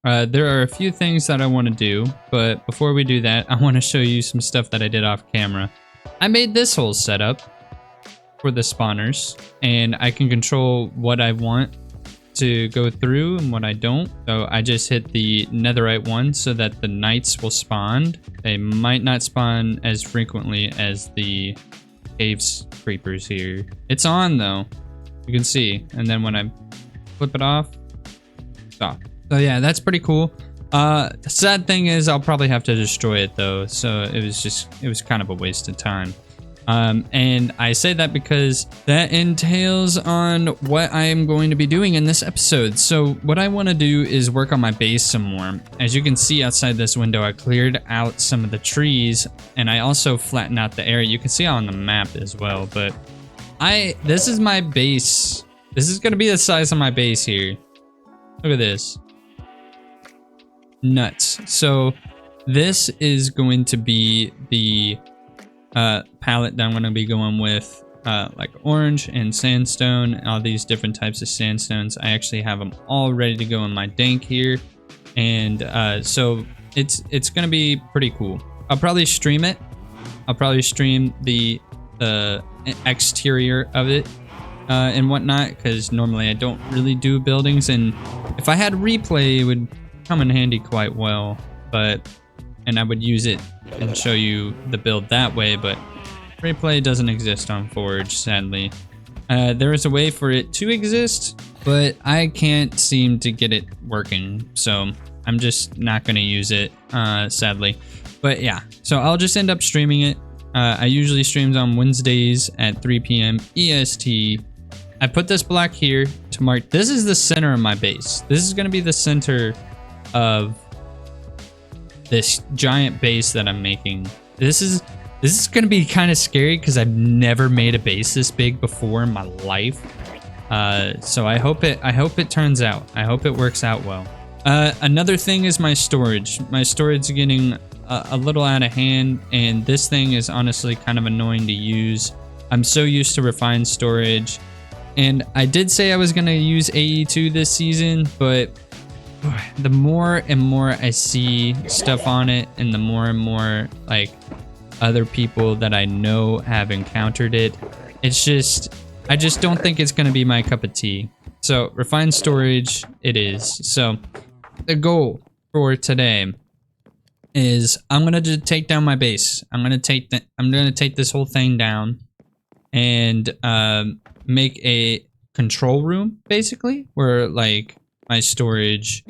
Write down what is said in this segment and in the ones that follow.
There are a few things that I want to do, but before we do that, I want to show you some stuff that I did off camera. I made this whole setup for the spawners, and I can control what I want to go through and what I don't. So I just hit the netherite one so that the knights will spawn. They might not spawn as frequently as the caves creepers here. It's on though, you can see, and then when I flip it off, stop. So yeah, that's pretty cool. The sad thing is I'll probably have to destroy it though, so it was kind of a waste of time. And I say that because that entails on what I am going to be doing in this episode. So what I want to do is work on my base some more. As you can see outside this window, I cleared out some of the trees, and I also flattened out the area. You can see on the map as well, but this is my base. This is going to be the size of my base here. Look at this. Nuts. So this is going to be the palette that I'm going to be going with, like orange and sandstone, all these different types of sandstones. I actually have them all ready to go in my dank here, and so it's going to be pretty cool. I'll probably stream it. I'll probably stream the exterior of it and whatnot, because normally I don't really do buildings, and if I had replay it would come in handy quite well, and I would use it and show you the build that way, but replay doesn't exist on Forge, sadly. There is a way for it to exist, but I can't seem to get it working, so I'm just not going to use it, sadly. But yeah, so I'll just end up streaming it. I usually streams on Wednesdays at 3 p.m. EST. I put this block here to mark, this is the center of my base. This is going to be the center of this giant base that I'm making. This is going to be kind of scary because I've never made a base this big before in my life. So I hope it turns out. I hope it works out well. Another thing is my storage. My storage is getting a little out of hand, and this thing is honestly kind of annoying to use. I'm so used to refined storage, and I did say I was going to use AE2 this season, but the more and more I see stuff on it, and the more and more like other people that I know have encountered it, I just don't think it's going to be my cup of tea. So refined storage it is. So the goal for today is I'm going to just take down my base. I'm going to take this whole thing down and make a control room, basically, where like my storage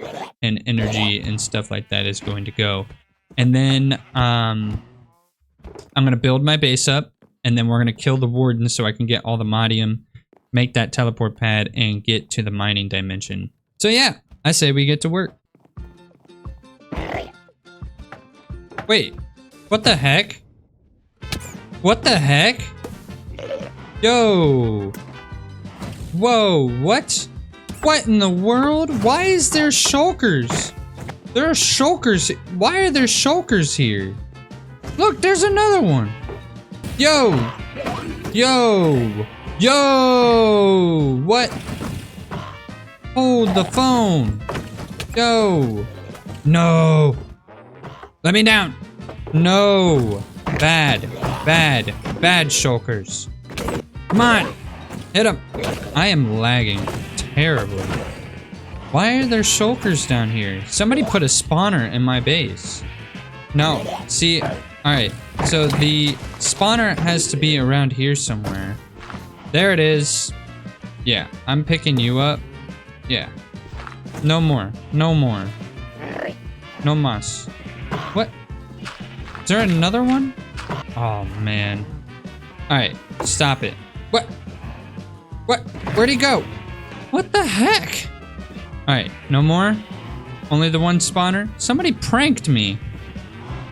and energy and stuff like that is going to go. And then I'm going to build my base up, and then we're going to kill the warden so I can get all the modium, make that teleport pad, and get to the mining dimension. So yeah, I say we get to work. Wait, what the heck? What the heck? Yo. Whoa, what? What in the world? Why is there shulkers? There are shulkers. Why are there shulkers here? Look, there's another one. Yo. Yo. Yo. What? Hold the phone. Yo. No. Let me down. No. Bad. Bad. Bad shulkers. Come on. Hit him. I am lagging terribly. Why are there shulkers down here? Somebody put a spawner in my base. No. See, alright. So the spawner has to be around here somewhere. There it is. Yeah, I'm picking you up. Yeah. No more. No more. No mas. What? Is there another one? Oh, man. Alright, stop it. What? What? Where'd he go? What the heck? Alright, no more? Only the one spawner? Somebody pranked me.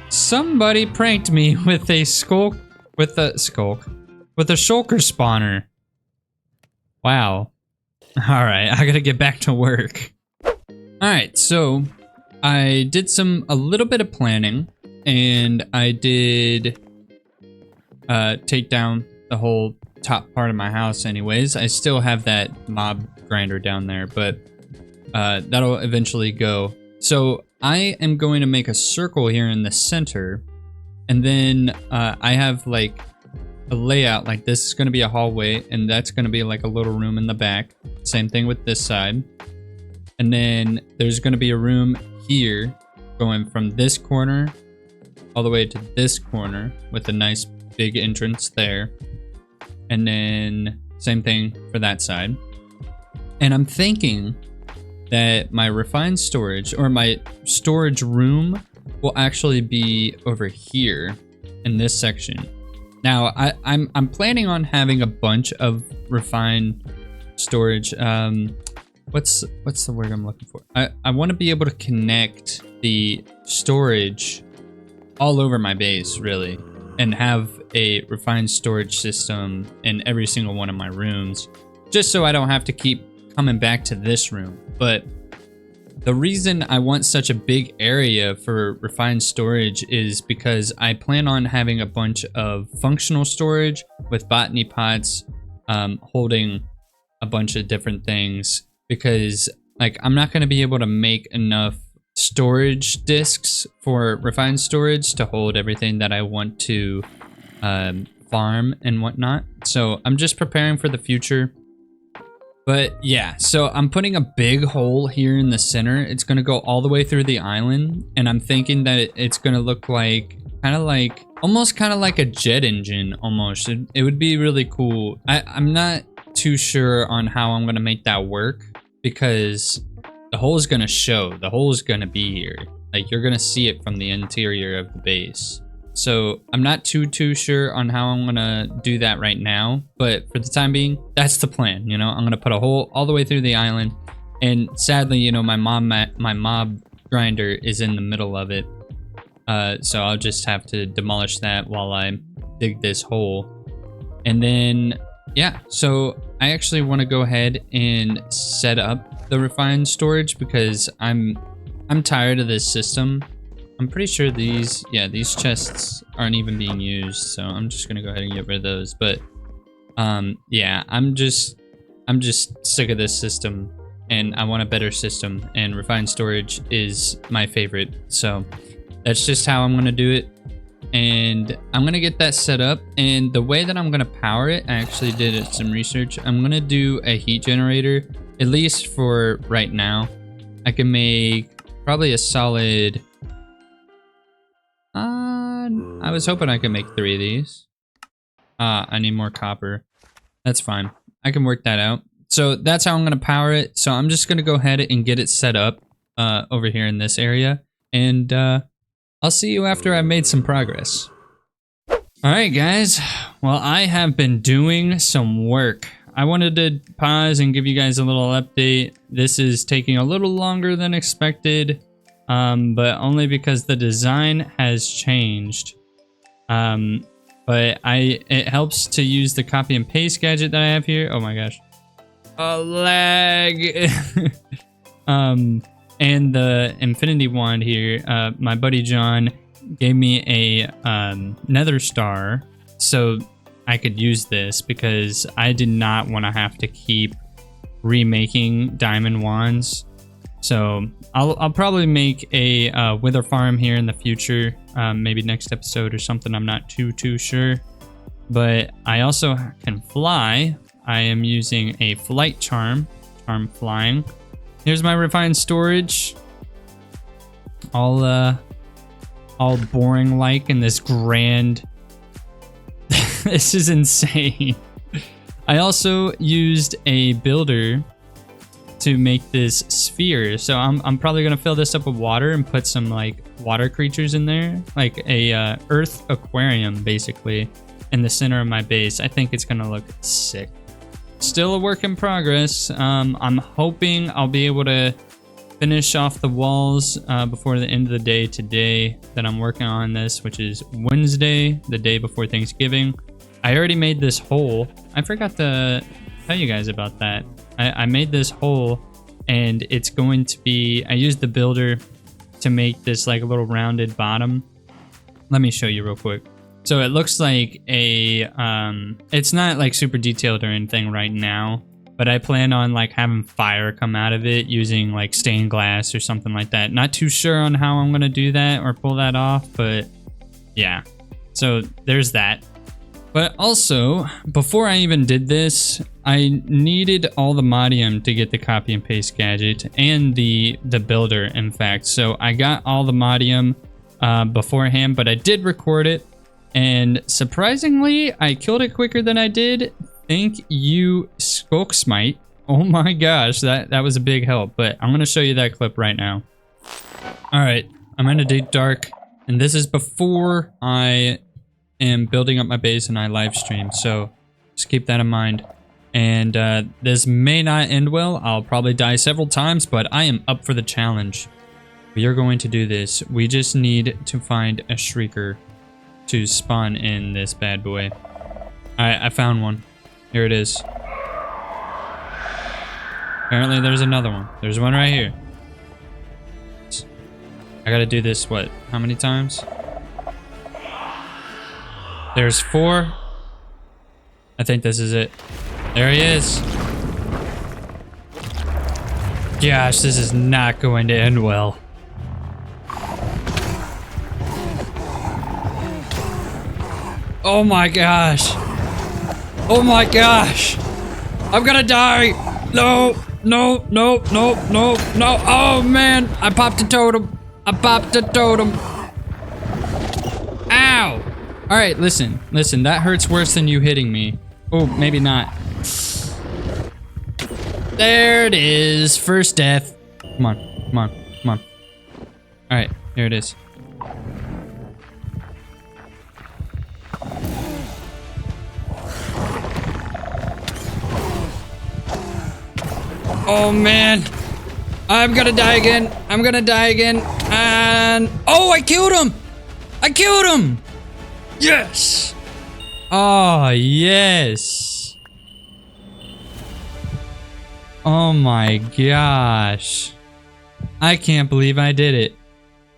Somebody pranked me with a with a shulker spawner. Wow. Alright, I gotta get back to work. Alright, so I did a little bit of planning, and I did take down the whole top part of my house anyways. I still have that mob grinder down there, but that'll eventually go. So I am going to make a circle here in the center, and then I have like a layout like this is going to be a hallway, and that's going to be like a little room in the back. Same thing with this side. And then there's going to be a room here going from this corner all the way to this corner with a nice big entrance there. And then same thing for that side. And I'm thinking that my refined storage, or my storage room, will actually be over here in this section. Now I'm planning on having a bunch of refined storage. What's the word I'm looking for? I want to be able to connect the storage all over my base, really, and have a refined storage system in every single one of my rooms, just so I don't have to keep coming back to this room. But the reason I want such a big area for refined storage is because I plan on having a bunch of functional storage with botany pots holding a bunch of different things, because like I'm not going to be able to make enough storage disks for refined storage to hold everything that I want to farm and whatnot. So I'm just preparing for the future. But yeah, so I'm putting a big hole here in the center. It's going to go all the way through the island, and I'm thinking that it's going to look like almost kind of like a jet engine almost. It would be really cool. I'm not too sure on how I'm going to make that work, because the hole is going to show. The hole is going to be here. Like, you're going to see it from the interior of the base. So I'm not too sure on how I'm gonna do that right now, but for the time being, that's the plan. You know, I'm gonna put a hole all the way through the island, and sadly, you know, my mob grinder is in the middle of it, so I'll just have to demolish that while I dig this hole. And then yeah, so I actually want to go ahead and set up the refined storage, because I'm tired of this system. I'm pretty sure these chests aren't even being used, so I'm just gonna go ahead and get rid of those. But yeah, I'm just sick of this system, and I want a better system, and refined storage is my favorite. So that's just how I'm gonna do it, and I'm gonna get that set up. And the way that I'm gonna power it, I actually did some research. I'm gonna do a heat generator, at least for right now. I can make probably a solid, I was hoping I could make 3 of these. I need more copper. That's fine. I can work that out. So that's how I'm going to power it. So I'm just going to go ahead and get it set up over here in this area. And I'll see you after I've made some progress. Alright guys, well, I have been doing some work. I wanted to pause and give you guys a little update. This is taking a little longer than expected. But only because the design has changed. But it helps to use the copy and paste gadget that I have here. Oh my gosh. Lag. And the infinity wand here, my buddy John gave me a nether star so I could use this, because I did not want to have to keep remaking diamond wands. So I'll probably make a wither farm here in the future, maybe next episode or something. I'm not too sure. But I also can fly. I am using a flight charm flying. Here's my refined storage. All boring like in this grand. This is insane. I also used a builder to make this sphere, so I'm probably gonna fill this up with water and put some like water creatures in there, like a earth aquarium basically in the center of my base. I think it's gonna look sick. Still a work in progress. I'm hoping I'll be able to finish off the walls before the end of the day today that I'm working on this, which is Wednesday, the day before Thanksgiving. I already made this hole. I forgot to tell you guys about that. I made this hole, and it's going to be, I used the builder to make this like a little rounded bottom. Let me show you real quick. So it looks like a, it's not like super detailed or anything right now, but I plan on like having fire come out of it using like stained glass or something like that. Not too sure on how I'm gonna do that or pull that off, but yeah. So there's that. But also, before I even did this, I needed allthemodium to get the copy and paste gadget and the builder, in fact. So I got allthemodium beforehand, but I did record it. And surprisingly, I killed it quicker than I did. Thank you, Skulk Smite. Oh my gosh, that was a big help. But I'm going to show you that clip right now. All right, I'm in a deep dark. And this is before I am building up my base and I live stream, so just keep that in mind. And this may not end well. I'll probably die several times, but I am up for the challenge. We are going to do this. We just need to find a shrieker to spawn in this bad boy. I found one. Here it is. Apparently there's another one. There's one right here. I gotta do this, what, how many times? There's 4. I think this is it. There he is. Gosh, this is not going to end well. Oh my gosh. Oh my gosh. I'm gonna die. No, no, no, no, no, no. Oh man, I popped a totem. I popped a totem. Ow. All right, listen, that hurts worse than you hitting me. Oh, maybe not. There it is, first death. Come on, come on, come on. All right, here it is. Oh man, I'm gonna die again. I'm gonna die again. And oh, I killed him. I killed him. Yes! Oh, yes. Oh my gosh. I can't believe I did it.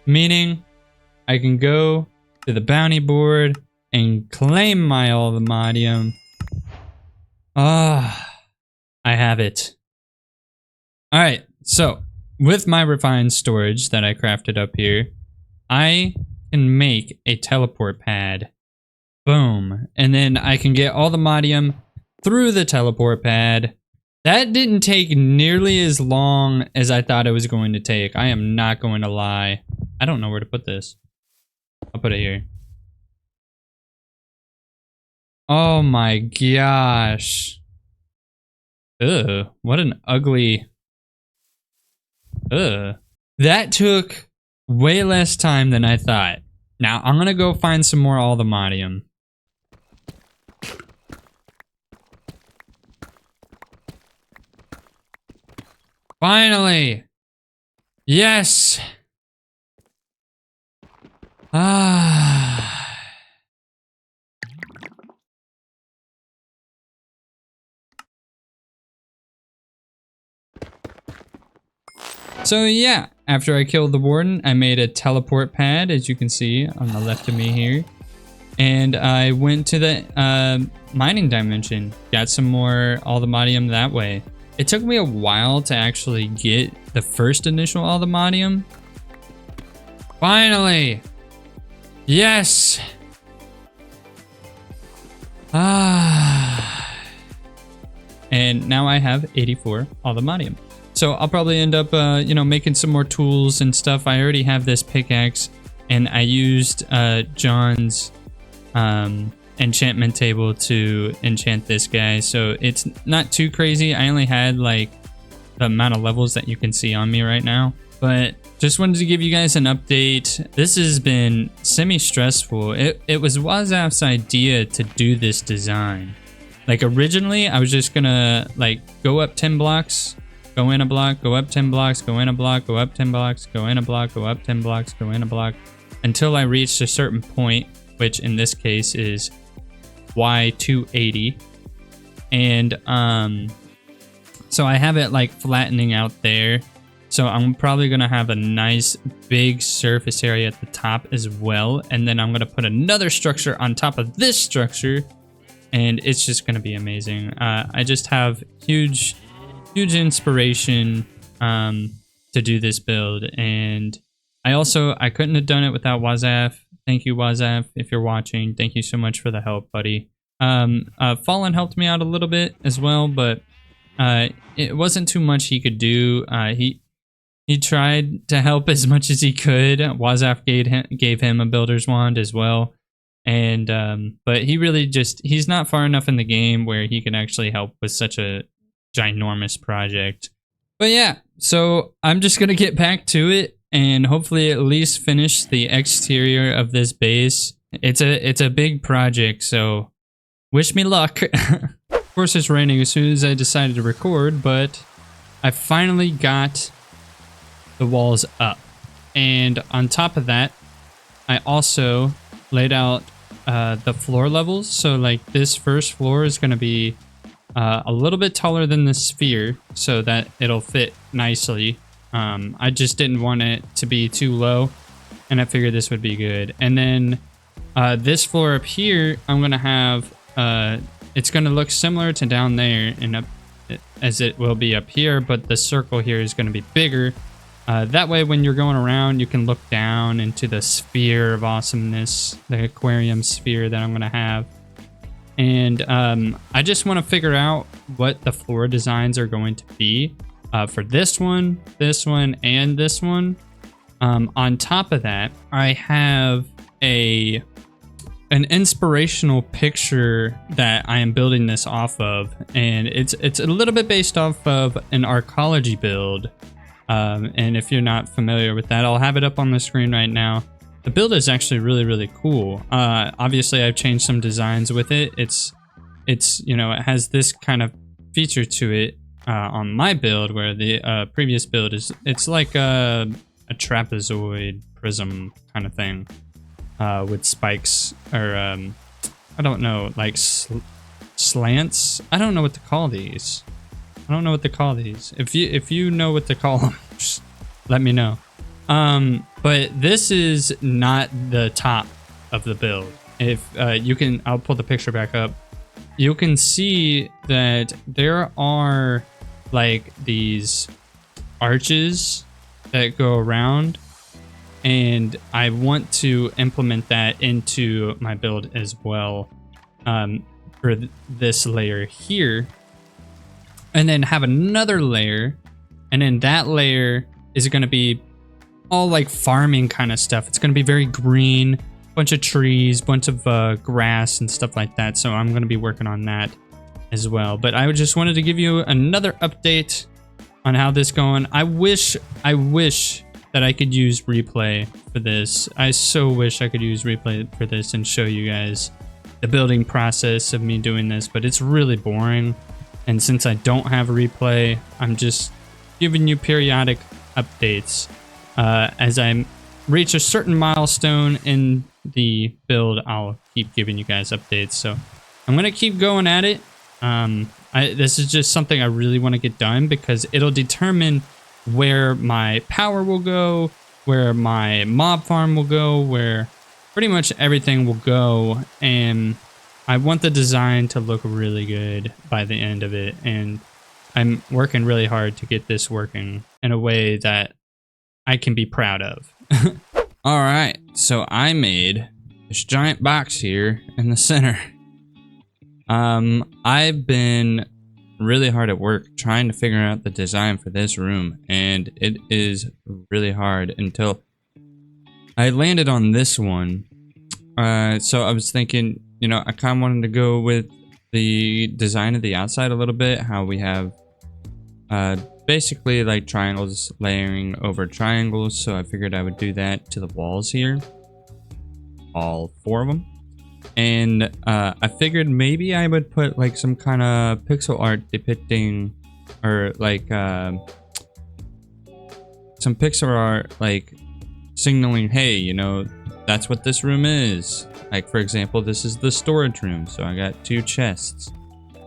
Meaning, I can go to the bounty board and claim my allthemodium. Ah, I have it. Alright, so, with my refined storage that I crafted up here, I can make a teleport pad. Boom. And then I can get allthemodium through the teleport pad. That didn't take nearly as long as I thought it was going to take. I am not going to lie. I don't know where to put this. I'll put it here. Oh my gosh. Ugh, what an ugly... Ugh. That took way less time than I thought. Now, I'm gonna go find some more allthemodium. Finally! Yes! Ah. So yeah, after I killed the warden, I made a teleport pad, as you can see on the left of me here. And I went to the mining dimension, got some more allthemodium that way. It took me a while to actually get the first initial allthemodium. Finally! Yes! Ah. And now I have 84 allthemodium. So I'll probably end up, you know, making some more tools and stuff. I already have this pickaxe, and I used John's enchantment table to enchant this guy, so it's not too crazy. I only had like the amount of levels that you can see on me right now, but just wanted to give you guys an update. This has been semi-stressful. It was Wazaf's idea to do this design. Like originally I was just gonna like go up 10 blocks, go in a block, go up 10 blocks, go in a block, go up 10 blocks, go in a block, go up 10 blocks, go in a block, until I reached a certain point, which in this case is Y280. And so I have it like flattening out there. So I'm probably gonna have a nice big surface area at the top as well. And then I'm gonna put another structure on top of this structure and it's just going to be amazing. I just have huge inspiration to do this build, and I couldn't have done it without Wazaf. Thank you, Wazaf, if you're watching. Thank you so much for the help, buddy. Fallen helped me out a little bit as well, but it wasn't too much he could do. He tried to help as much as he could. Wazaf gave him a builder's wand as well. And but he's not far enough in the game where he can actually help with such a ginormous project. But yeah, so I'm just gonna get back to it and hopefully at least finish the exterior of this base. It's a big project, so wish me luck. Of course it's raining as soon as I decided to record, but I finally got the walls up. And on top of that, I also laid out the floor levels. So like this first floor is going to be a little bit taller than the sphere so that it'll fit nicely. I just didn't want it to be too low, and I figured this would be good. And then this floor up here, I'm going to have, it's going to look similar to down there and up as it will be up here, but the circle here is going to be bigger. That way when you're going around, you can look down into the sphere of awesomeness, the aquarium sphere that I'm going to have. And I just want to figure out what the floor designs are going to be for this one, and this one. On top of that, I have an inspirational picture that I am building this off of, and it's a little bit based off of an arcology build. And if you're not familiar with that, I'll have it up on the screen right now. The build is actually really cool. Obviously I've changed some designs with it. It's you know, it has this kind of feature to it on my build, where the previous build it's like a trapezoid prism kind of thing with spikes, or I don't know, like slants. I don't know what to call these. If you know what to call them, just let me know. But this is not the top of the build. If you can, I'll pull the picture back up. You can see that there are like these arches that go around, and I want to implement that into my build as well, for this layer here. And then have another layer, and then that layer is going to be all like farming kind of stuff. It's going to be very green, bunch of trees, bunch of grass and stuff like that. So I'm going to be working on that as well. But I just wanted to give you another update on how this is going. I wish that I could use replay for this. I so wish I could use replay for this and show you guys the building process of me doing this, but it's really boring. And since I don't have a replay, I'm just giving you periodic updates. As I reach a certain milestone in the build, I'll keep giving you guys updates. So I'm going to keep going at it. This is just something I really want to get done, because it'll determine where my power will go, where my mob farm will go, where pretty much everything will go. And I want the design to look really good by the end of it, and I'm working really hard to get this working in a way that I can be proud of. Alright, so I made this giant box here in the center. I've been really hard at work trying to figure out the design for this room, and it is really hard until I landed on this one. So I was thinking, you know, I kind of wanted to go with the design of the outside a little bit, how we have basically like triangles layering over triangles. So I figured I would do that to the walls here, all 4 of them. And I figured maybe I would put like some kind of pixel art depicting, or like some pixel art like signaling, hey, you know, that's what this room is. Like, for example, this is the storage room, so I got 2 chests,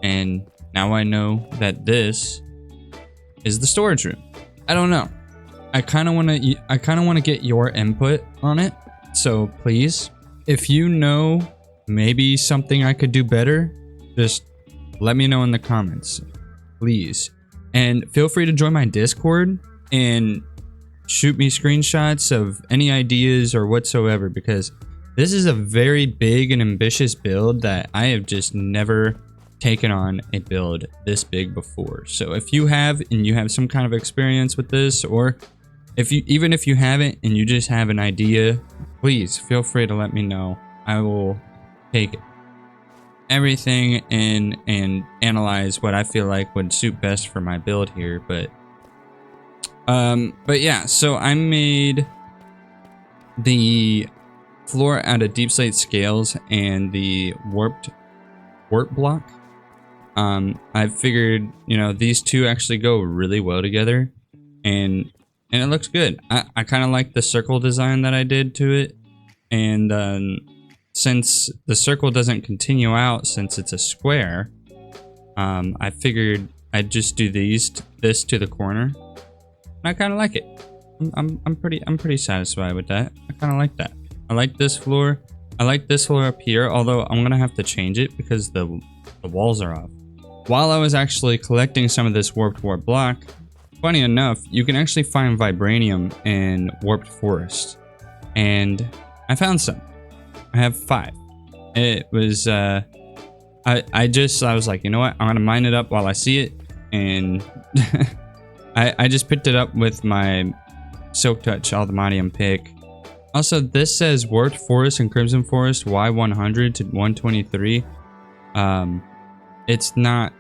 and now I know that this is the storage room. I don't know. I kind of want to get your input on it. So please, if you know maybe something I could do better, just let me know in the comments, please. And feel free to join my Discord and shoot me screenshots of any ideas or whatsoever, because this is a very big and ambitious build that I have just never taken on a build this big before. So if you have, and you have some kind of experience with this, or even if you haven't and you just have an idea, please feel free to let me know. I will take everything in and analyze what I feel like would suit best for my build here. But yeah, so I made the floor out of deep slate scales and the warp block. I figured, you know, these two actually go really well together, and it looks good. I kind of like the circle design that I did to it, and since the circle doesn't continue out since it's a square, I figured I'd just do this to the corner. I kind of like it. I'm pretty satisfied with that. I kind of like that. I like this floor. I like this floor up here, although I'm gonna have to change it because the walls are off. While I was actually collecting some of this warped block, funny enough, you can actually find vibranium in warped forest, and I found some. I have 5. It was I was like, you know what? I'm gonna mine it up while I see it, and I just picked it up with my Silk Touch allthemodium pick. Also, this says warped forest and crimson forest Y100 to 123. That's not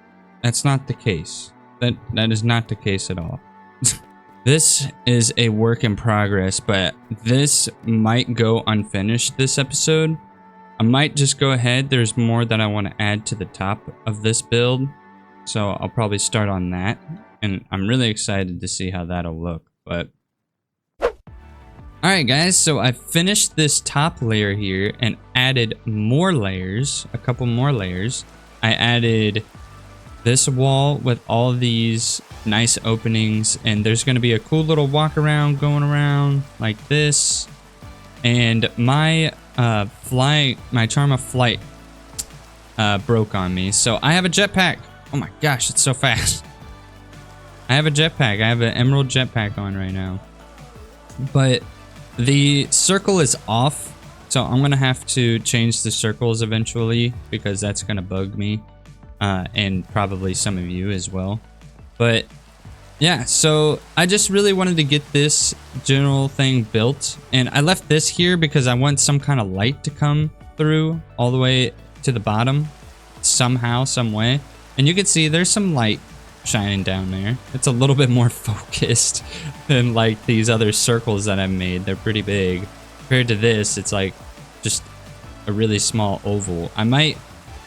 the case. That is not the case at all. This is a work in progress, but this might go unfinished this episode. I might just go ahead. There's more that I want to add to the top of this build, so I'll probably start on that, and I'm really excited to see how that'll look. But alright guys, so I finished this top layer here and added more layers, a couple more layers. I added this wall with all these nice openings, and there's going to be a cool little walk around going around like this. And my charm of flight broke on me, so I have a jetpack. Oh my gosh, it's so fast. I have a jetpack. I have an emerald jetpack on right now, but the circle is off, so I'm gonna have to change the circles eventually because that's gonna bug me, and probably some of you as well. But yeah, so I just really wanted to get this general thing built, and I left this here because I want some kind of light to come through all the way to the bottom somehow, some way. And you can see there's some light shining down there. It's a little bit more focused than like these other circles that I've made. They're pretty big. Compared to this, it's like just a really small oval. I might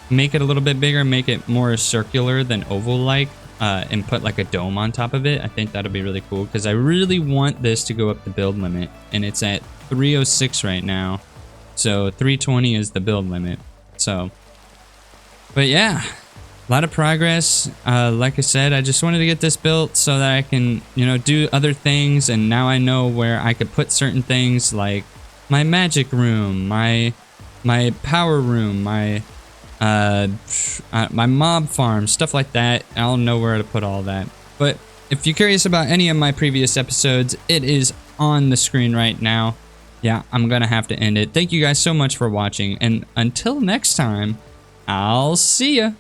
make it a little bit bigger, make it more circular than oval-like, and put like a dome on top of it. I think that'll be really cool because I really want this to go up the build limit, and it's at 306 right now. So 320 is the build limit. So, but yeah, a lot of progress. Like I said, I just wanted to get this built so that I can, you know, do other things, and now I know where I could put certain things like my magic room, my power room, my mob farm, stuff like that. I'll know where to put all that. But if you're curious about any of my previous episodes, it is on the screen right now. Yeah, I'm gonna have to end it. Thank you guys so much for watching, and until next time, I'll see ya.